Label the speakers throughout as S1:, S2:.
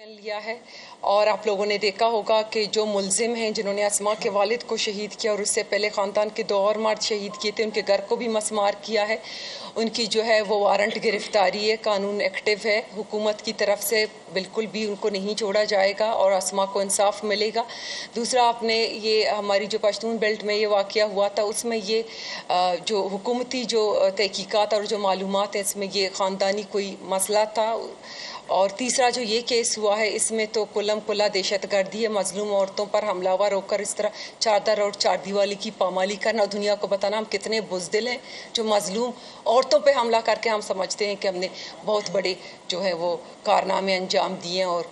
S1: लिया है और आप लोगों ने देखा होगा कि जो मुलजिम हैं जिन्होंने अस्मा के वालिद को शहीद किया और उससे पहले ख़ानदान के 2 और मर्द शहीद किए थे, उनके घर को भी मसमार किया है। उनकी जो है वो वारंट गिरफ्तारी है, कानून एक्टिव है, हुकूमत की तरफ से बिल्कुल भी उनको नहीं छोड़ा जाएगा और अस्मा को इंसाफ मिलेगा। दूसरा, आपने ये हमारी जो पश्तून बेल्ट में ये वाक़या हुआ था उसमें ये जो हुकूमती जो तहकीकात और जो मालूमात हैं इसमें ये ख़ानदानी कोई मसला था। और तीसरा जो ये केस हुआ है इसमें तो कुल्लम कुल्ला दहशतगर्दी है, मजलूम औरतों पर हमलावर होकर इस तरह चादर और चारदीवारी की पामाली करना, दुनिया को बताना हम कितने बुज़दिल हैं जो मजलूम औरतों पे हमला करके हम समझते हैं कि हमने बहुत बड़े जो है वो कारनामे अंजाम दिए हैं और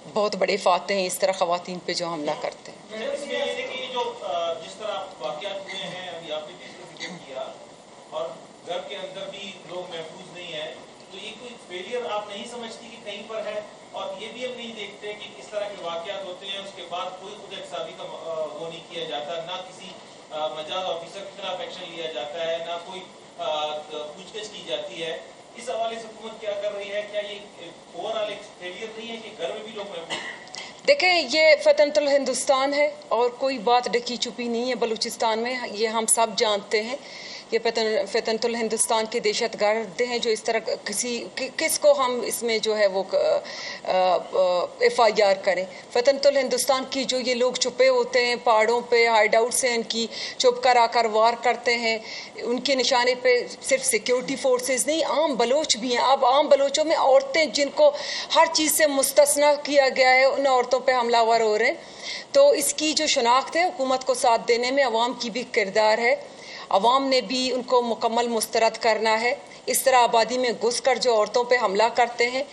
S1: बहुत बड़े फाते हैं इस तरह ख़वातीन पे जो हमला करते हैं।
S2: जिस तरह वाक़यात हुए हैं अभी आपने जिक्र किया और घर के अंदर भी लोग महफूज नहीं है, तो ये कोई फेलियर आप नहीं समझती कि कहीं पर है? और ये भी हम नहीं देखते कि किस तरह के वाक़यात होते हैं उसके बाद कोई खुद एहसाबी का वो नहीं किया जाता, ना किसी मजाज ऑफिसर के खिलाफ एक्शन लिया जाता है, ना कोई पूछताछ की जाती है। इस हवाले से हुकूमत क्या कर रही है? क्या ये ओवरऑल एक फेलियर नहीं है कि घर में भी लोग महफूज?
S1: देखें, ये फतनतुल हिंदुस्तान है और कोई बात ढकी छुपी नहीं है बलूचिस्तान में, ये हम सब जानते हैं। ये फतनतुल हिंदुस्तान के दहशतगर्द हैं जो इस तरह किसको हम इसमें जो है वो FIR करें। फतनतुल हिंदुस्तान की जो ये लोग छुपे होते हैं पहाड़ों पे, हाइड आउट से इनकी छुप कर आकर वार करते हैं, उनके निशाने पे सिर्फ सिक्योरिटी फोर्सेस नहीं आम बलोच भी हैं। अब आम बलोचों में औरतें जिनको हर चीज़ से मुस्तस्ना किया गया है, उन औरतों पे हमलावर हो रहे हैं। तो इसकी जो शनाख्त है हुकूमत को साथ देने में अवाम की भी किरदार है, अवाम ने भी उनको मुकम्मल मुस्तरद करना है। इस तरह आबादी में घुस कर जो औरतों पे हमला करते हैं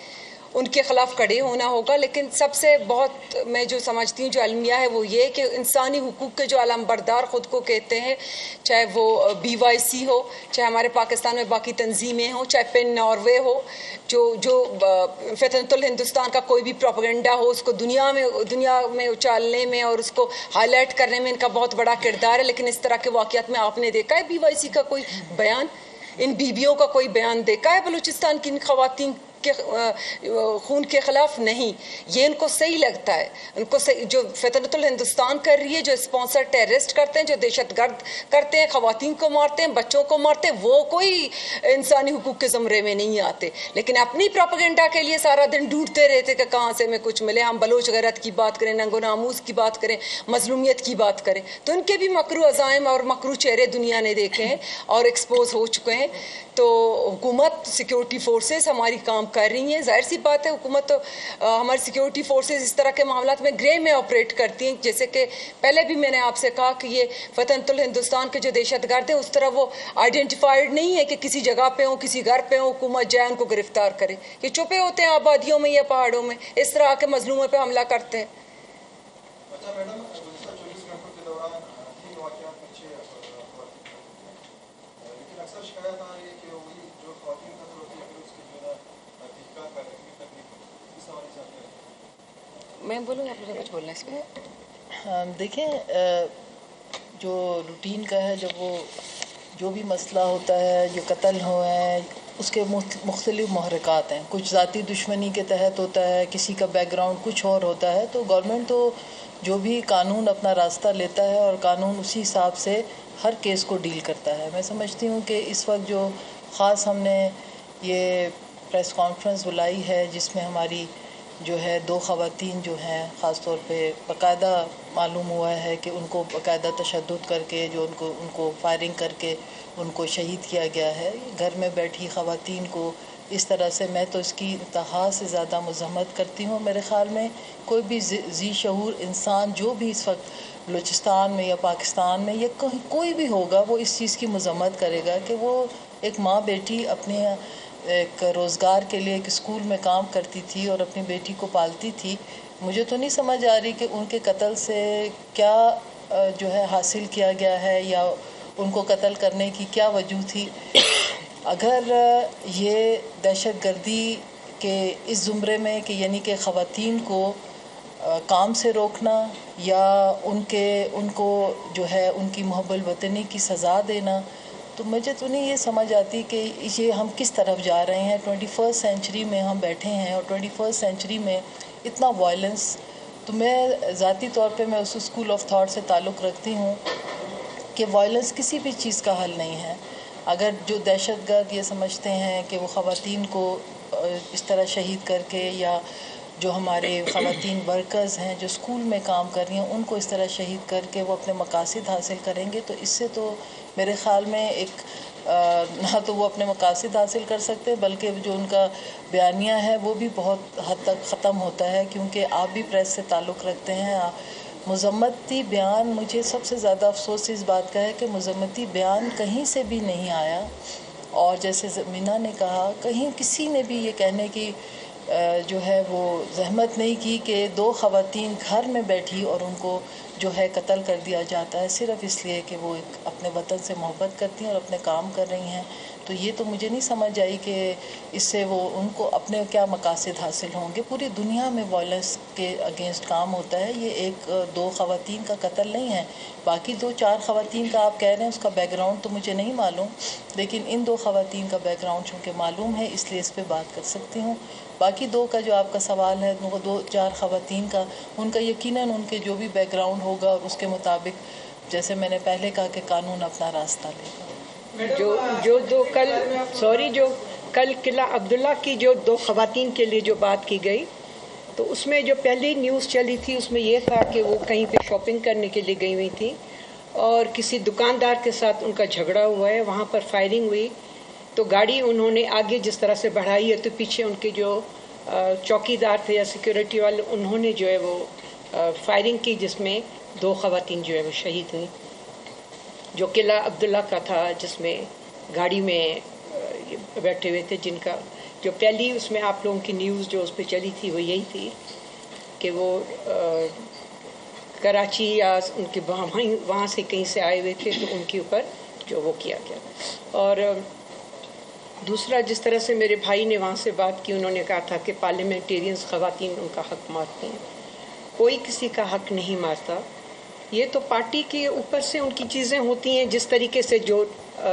S1: उनके ख़िलाफ़ खड़े होना होगा। लेकिन सबसे बहुत मैं जो समझती हूँ जो अलमिया है वो ये कि इंसानी हुकूक के जो अलमबरदार ख़ुद को कहते हैं, चाहे वो BYC हो, चाहे हमारे पाकिस्तान में बाकी तंजीमें हों, चाहे पेन नॉर्वे हो, जो फतनतुल हिंदुस्तान का कोई भी प्रोपेगेंडा हो उसको दुनिया में उछालने में और उसको हाईलाइट करने में इनका बहुत बड़ा किरदार है। लेकिन इस तरह के वाक़यात में आपने देखा है BYC का कोई बयान, इन बीबियों का कोई बयान देखा है बलूचिस्तान की इन ख़वातीन के खून के ख़िलाफ़? नहीं। ये इनको सही लगता है, उनको सही जो फतनतुल हिंदुस्तान कर रही है, जो स्पॉन्सर टेररिस्ट करते हैं, जो दहशतगर्द करते हैं, ख़वातीन को मारते हैं, बच्चों को मारते हैं, वो कोई इंसानी हुकूक के ज़मरे में नहीं आते। लेकिन अपनी प्रोपेगेंडा के लिए सारा दिन ढूंढते रहते कि कहाँ से हमें कुछ मिले। हम बलोच गैरत की बात करें, नंगो नामूस की बात करें, मजलूमियत की बात करें, तो इनके भी मकरू अज़ाइम और मकरू चेहरे दुनिया ने देखे हैं और एक्सपोज हो चुके हैं। तो हुकूमत, सिक्योरिटी फोर्सेस हमारी काम कर रही हैं। जाहिर सी बात है हुकूमत तो हमारी सिक्योरिटी फोर्सेस इस तरह के मामलात में ग्रे में ऑपरेट करती हैं। जैसे कि पहले भी मैंने आपसे कहा कि ये फतनतुल हिंदुस्तान के जो दहशतगर्द हैं उस तरह वो आइडेंटिफाइड नहीं है कि किसी जगह पे हो, किसी घर पे हो, हुकूमत जाए उनको गिरफ्तार करे। ये छुपे होते हैं आबादियों में या पहाड़ों में, इस तरह के मजलूमों पे हमला करते हैं। मैं बोलूँ, आप मुझे कुछ बोलना है इसमें?
S3: देखें, जो रूटीन का है, जब वो जो भी मसला होता है, जो कत्ल हुए हैं, उसके मुख्तलिफ महरक़ात हैं। कुछ ज़ाती दुश्मनी के तहत होता है, किसी का बैकग्राउंड कुछ और होता है। तो गवर्नमेंट तो जो भी कानून अपना रास्ता लेता है और कानून उसी हिसाब से हर केस को डील करता है। मैं समझती हूँ कि इस वक्त जो ख़ास हमने ये प्रेस कॉन्फ्रेंस बुलाई है जिसमें हमारी जो है 2 ख़वातीन जो हैं ख़ास तौर पे बाकायदा मालूम हुआ है कि उनको बाकायदा तशद्दुद करके जो उनको फायरिंग करके उनको शहीद किया गया है। घर में बैठी ख़वातीन को इस तरह से, मैं तो इसकी इंतहा से ज़्यादा मज़म्मत करती हूँ। मेरे ख़्याल में कोई भी ज़ी शऊर इंसान जो भी इस वक्त बलूचिस्तान में या पाकिस्तान में या कहीं कोई भी होगा, वो इस चीज़ की मज़म्मत करेगा कि वो एक माँ बेटी अपने एक रोज़गार के लिए एक स्कूल में काम करती थी और अपनी बेटी को पालती थी। मुझे तो नहीं समझ आ रही कि उनके कत्ल से क्या जो है हासिल किया गया है या उनको कत्ल करने की क्या वजह थी। अगर ये दहशतगर्दी के इस ज़ुमरे में कि यानी कि ख़वातीन को काम से रोकना या उनको जो है उनकी मुहब्बल वतनी की सज़ा देना, تو مجھے تو نہیں یہ سمجھ آتی کہ یہ ہم کس طرف جا رہے ہیں. 21 سینچری میں ہم بیٹھے ہیں اور 21 سینچری میں اتنا وائلنس. تو میں ذاتی طور پہ میں اس اسکول آف تھاٹ سے تعلق رکھتی ہوں کہ وائلنس کسی بھی چیز کا حل نہیں ہے. اگر جو دہشت گرد یہ سمجھتے ہیں کہ وہ خواتین کو اس طرح شہید کر کے، یا جو ہمارے خواتین ورکرز ہیں جو اسکول میں کام کر رہی ہیں ان کو اس طرح شہید کر کے وہ اپنے مقاصد حاصل کریں گے، تو اس سے تو میرے خیال میں ایک نہ تو وہ اپنے مقاصد حاصل کر سکتے بلکہ جو ان کا بیانیہ ہے وہ بھی بہت حد تک ختم ہوتا ہے. کیونکہ آپ بھی پریس سے تعلق رکھتے ہیں. مذمتی بیان، مجھے سب سے زیادہ افسوس اس بات کا ہے کہ مذمتی بیان کہیں سے بھی نہیں آیا. اور جیسے مینا نے کہا، کہیں کسی نے بھی یہ کہنے کی جو ہے وہ زحمت نہیں کی کہ 2 خواتین گھر میں بیٹھی اور ان کو جو ہے قتل کر دیا جاتا ہے صرف اس لیے کہ وہ ایک اپنے وطن سے محبت کرتی ہیں اور اپنے کام کر رہی ہیں. تو یہ تو مجھے نہیں سمجھ آئی کہ اس سے وہ ان کو اپنے کیا مقاصد حاصل ہوں گے. پوری دنیا میں وائلنس کے اگینسٹ کام ہوتا ہے. یہ 1-2 خواتین کا قتل نہیں ہے. باقی 2-4 خواتین کا آپ کہہ رہے ہیں اس کا بیک گراؤنڈ تو مجھے نہیں معلوم، لیکن ان 2 خواتین کا بیک گراؤنڈ چونکہ معلوم ہے اس لیے اس پہ بات کر سکتی ہوں. باقی 2 کا جو آپ کا سوال ہے 2-4 خواتین کا، ان کا یقیناً ان کے جو بھی بیک گراؤنڈ ہوگا اور اس کے مطابق جیسے میں نے پہلے کہا کہ قانون اپنا راستہ لے گا.
S4: جو کل قلعہ عبداللہ کی جو 2 خواتین کے لیے جو بات کی گئی، تو اس میں جو پہلی نیوز چلی تھی اس میں یہ تھا کہ وہ کہیں پہ شاپنگ کرنے کے لیے گئی ہوئی تھی اور کسی دکاندار کے ساتھ ان کا جھگڑا ہوا ہے، وہاں پر فائرنگ ہوئی. تو گاڑی انہوں نے آگے جس طرح سے بڑھائی ہے تو پیچھے ان کے جو چوکی دار تھے یا سیکیورٹی والے، انہوں نے جو ہے وہ فائرنگ کی، جس میں 2 خواتین جو ہے وہ شہید ہوئیں. جو قلعہ عبداللہ کا تھا جس میں گاڑی میں بیٹھے ہوئے تھے، جن کا جو پہلی اس میں آپ لوگوں کی نیوز جو اس پہ چلی تھی وہ یہی تھی کہ وہ کراچی یا ان کے وہاں سے کہیں سے آئے ہوئے تھے، تو ان کے اوپر جو وہ کیا گیا. اور دوسرا جس طرح سے میرے بھائی نے وہاں سے بات کی، انہوں نے کہا تھا کہ پارلیمنٹیرینز خواتین ان کا حق مارتے ہیں. کوئی کسی کا حق نہیں مارتا. یہ تو پارٹی کے اوپر سے ان کی چیزیں ہوتی ہیں جس طریقے سے جو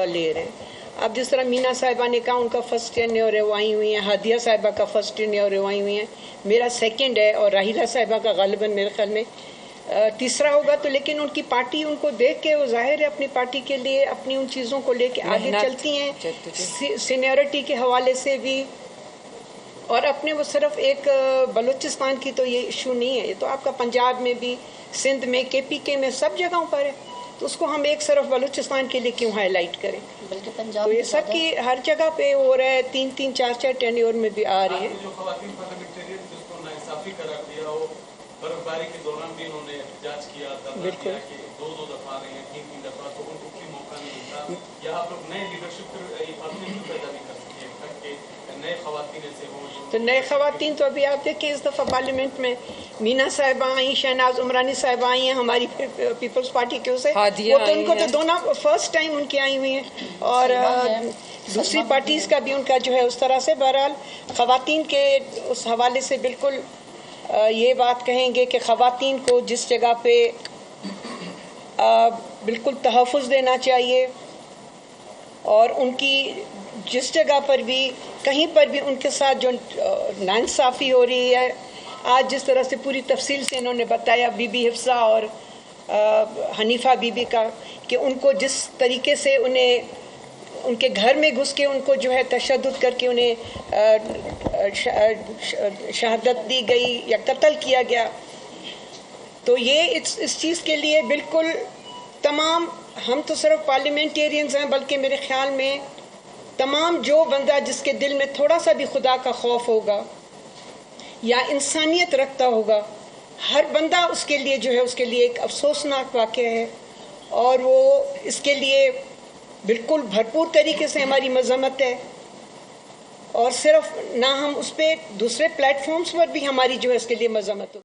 S4: لے رہے ہیں. اب جس طرح مینا صاحبہ نے کہا ان کا فرسٹ ٹینیور ہے وہ آئی ہوئی ہیں، ہادیہ صاحبہ کا فرسٹ ٹینیور ہے وہ آئی ہوئی ہیں، میرا سیکنڈ ہے اور راحیلہ صاحبہ کا غالباً میرے خیال میں تیسرا ہوگا. تو لیکن ان کی پارٹی ان کو دیکھ کے وہ ظاہر ہے اپنی پارٹی کے لیے اپنی ان چیزوں کو لے کے آگے چلتی ہیں، سینیورٹی کے حوالے سے بھی. اور اپنے وہ صرف ایک بلوچستان کی تو یہ ایشو نہیں ہے، یہ تو آپ کا پنجاب میں بھی، سندھ میں، KPK میں، سب جگہوں پر ہے. تو اس کو ہم ایک صرف بلوچستان کے لیے کیوں ہائی لائٹ کریں؟
S5: بلکہ پنجاب
S4: تو یہ سب کی ہر جگہ پہ ہو رہا ہے، 3-3 4-4 ٹینیور میں بھی آ رہے ہیں.
S2: جو خواتین پارلیمنٹیرین جس کو ناانصافی قرار دیا، وہ برفباری کے دوران بھی انہوں نے احتجاج کیا،
S4: بالکل
S2: کہ 2 دفعہ رہے ہیں، 3 دفعہ، تو ان کو کوئی موقع نہیں ملتا. یا آپ لوگ نئے لیڈرشپ یہ باتیں کیوں پیدا نہیں کر سکتے کہ نئے خواتین ایسے ہوں؟
S4: تو نئے خواتین تو ابھی آپ دیکھیں اس دفعہ پارلیمنٹ میں مینا صاحبہ آئیں، شہناز عمرانی صاحبہ آئی ہیں ہماری پیپلز پارٹی کے اسے، وہ تو ان کو تو دونوں فرسٹ ٹائم ان کی آئی ہوئی ہیں. اور دوسری پارٹیز کا بھی ان کا جو ہے اس طرح سے. بہرحال خواتین کے اس حوالے سے بالکل یہ بات کہیں گے کہ خواتین کو جس جگہ پہ بالکل تحفظ دینا چاہیے، اور ان کی جس جگہ پر بھی کہیں پر بھی ان کے ساتھ جو ناانصافی ہو رہی ہے، آج جس طرح سے پوری تفصیل سے انہوں نے بتایا بی بی حفصہ اور حنیفہ بی بی کا، کہ ان کو جس طریقے سے انہیں ان کے گھر میں گھس کے ان کو جو ہے تشدد کر کے انہیں شہادت دی گئی یا قتل کیا گیا. تو یہ اس چیز کے لیے بالکل تمام، ہم تو صرف پارلیمنٹیرینز ہیں، بلکہ میرے خیال میں تمام جو بندہ جس کے دل میں تھوڑا سا بھی خدا کا خوف ہوگا یا انسانیت رکھتا ہوگا، ہر بندہ اس کے لیے جو ہے اس کے لیے ایک افسوسناک واقعہ ہے. اور وہ اس کے لیے بالکل بھرپور طریقے سے ہماری مذمت ہے. اور صرف نہ ہم اس پہ دوسرے پلیٹ فارمز پر بھی ہماری جو ہے اس کے لیے مذمت ہو.